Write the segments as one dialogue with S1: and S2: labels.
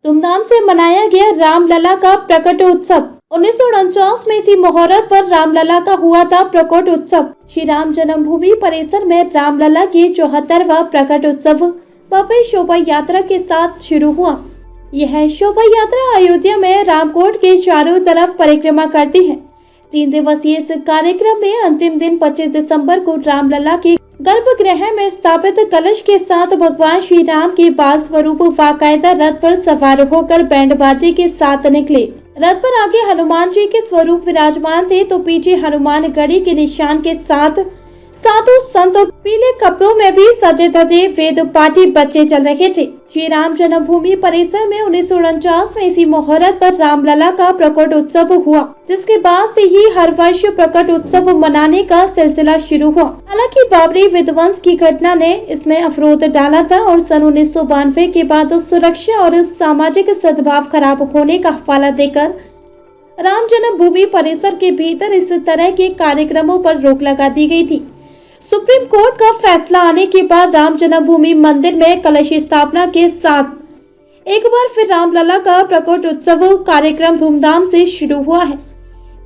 S1: धूमधाम से मनाया गया रामलला का प्रकट उत्सव। 1949 में इसी मुहूर्त पर रामलला का हुआ था प्रकट उत्सव। श्री राम जन्मभूमि परिसर में रामलला के 74वां प्रकट उत्सव भव्य शोभा यात्रा के साथ शुरू हुआ। यह शोभा यात्रा अयोध्या में रामकोट के चारों तरफ परिक्रमा करती है। 3 दिवसीय इस कार्यक्रम में अंतिम दिन 25 दिसंबर को रामलला के गर्भगृह में स्थापित कलश के साथ भगवान श्री राम के बाल स्वरूप बाकायदा रथ पर सवार होकर बैंड बाजे के साथ निकले। रथ पर आगे हनुमान जी के स्वरूप विराजमान थे तो पीछे हनुमान गढ़ी के निशान के साथ साधु संत और पीले कपड़ों में भी सजे धजे वेद पाठी बच्चे चल रहे थे। श्री राम जन्मभूमि परिसर में 1949 में इसी मुहूर्त पर रामलला का प्रकट उत्सव हुआ, जिसके बाद से ही हर वर्ष प्रकट उत्सव मनाने का सिलसिला शुरू हुआ। हालांकि बाबरी विध्वंस की घटना ने इसमें अवरोध डाला था और सन 1992 के बाद सुरक्षा और सामाजिक सद्भाव खराब होने का हवाला देकर राम जन्मभूमि परिसर के भीतर इस तरह के कार्यक्रमों पर रोक लगा दी गई थी। सुप्रीम कोर्ट का फैसला आने के बाद राम जन्मभूमि मंदिर में कलश स्थापना के साथ एक बार फिर रामलला का प्रकट उत्सव कार्यक्रम धूमधाम से शुरू हुआ है,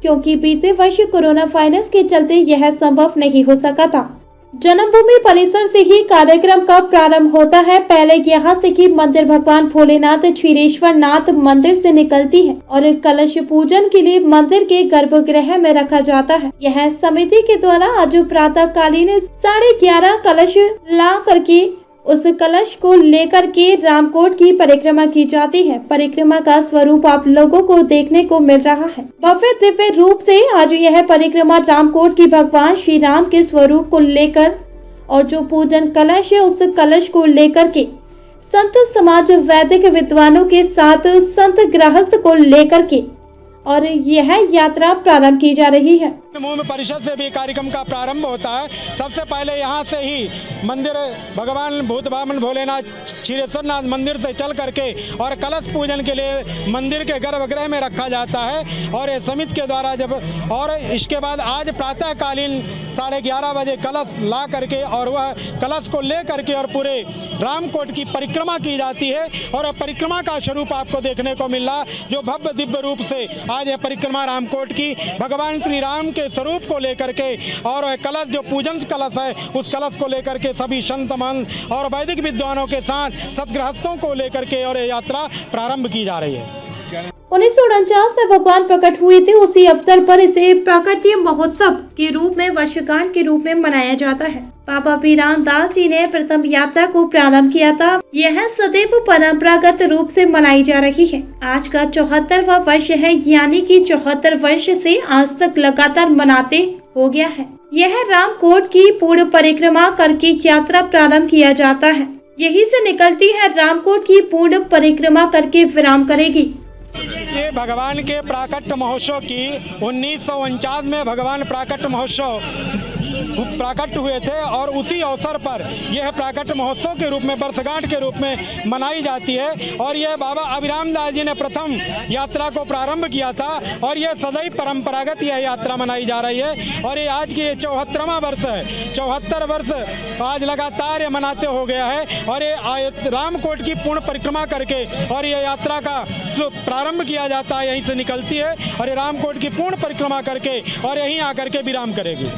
S1: क्योंकि बीते वर्ष कोरोना वायरस के चलते यह संभव नहीं हो सका था। जन्मभूमि परिसर से ही कार्यक्रम का प्रारंभ होता है। पहले यहाँ से ही मंदिर भगवान भोलेनाथ क्षीरेश्वर नाथ मंदिर से निकलती है और कलश पूजन के लिए मंदिर के गर्भगृह में रखा जाता है। यह समिति के द्वारा आज प्रातः कालीन 11:30 कलश ला करके उस कलश को लेकर के रामकोट की परिक्रमा की जाती है। परिक्रमा का स्वरूप आप लोगों को देखने को मिल रहा है। भव्य दिव्य रूप से आज यह परिक्रमा रामकोट की भगवान श्री राम के स्वरूप को लेकर और जो पूजन कलश है उस कलश को लेकर के संत समाज वैदिक विद्वानों के साथ संत गृहस्थ को लेकर के और यह यात्रा प्रारंभ की जा रही है।
S2: भूमि परिषद से भी कार्यक्रम का प्रारंभ होता है। सबसे पहले यहाँ से ही मंदिर भगवान भूत बामन भोलेनाथ क्षीरेश्वरनाथ मंदिर से चल करके और कलश पूजन के लिए मंदिर के गर्भगृह में रखा जाता है और ये समिति के द्वारा जब और इसके बाद आज प्रातःकालीन 11:30 बजे कलश ला करके और वह कलश को ले करके और पूरे रामकोट की परिक्रमा की जाती है और परिक्रमा का स्वरूप आपको देखने को मिल रहा जो भव्य दिव्य रूप से आज यह परिक्रमा रामकोट की भगवान श्री राम के स्वरूप को लेकर के और कलश जो पूजन कलश है उस कलश को लेकर के सभी संत महंत और वैदिक विद्वानों के साथ सतगृहस्थों को लेकर के और यात्रा प्रारंभ की जा रही है।
S1: 1949 में भगवान प्रकट हुए थे। उसी अवसर पर इसे प्राकट्य महोत्सव के रूप में वर्षगांठ के रूप में मनाया जाता है। बाबा बीराम दास जी ने प्रथम यात्रा को प्रारंभ किया था। यह सदैव परंपरागत रूप से मनाई जा रही है। आज का 74वां वर्ष है, यानी कि 74 वर्ष से आज तक लगातार मनाते हो गया है। यह रामकोट की पूर्ण परिक्रमा करके यात्रा प्रारंभ किया जाता है। यही से निकलती है रामकोट की पूर्ण परिक्रमा करके विराम करेगी।
S2: ये भगवान के प्राकट्य महोत्सव की 1949 में भगवान प्राकट्य महोत्सव प्राकट हुए थे और उसी अवसर पर यह प्राकट्य महोत्सव के रूप में वर्षगांठ के रूप में मनाई जाती है और यह बाबा अभिराम दास जी ने प्रथम यात्रा को प्रारंभ किया था और यह सदैव परंपरागत यह यात्रा मनाई जा रही है और ये आज की 74वां वर्ष है। 74 वर्ष आज लगातार ये मनाते हो गया है और ये रामकोट की पूर्ण परिक्रमा करके और ये यात्रा का प्रारंभ किया जाता है, यहीं से निकलती है और ये रामकोट की पूर्ण परिक्रमा करके और यहीं आकर के विराम करेगी।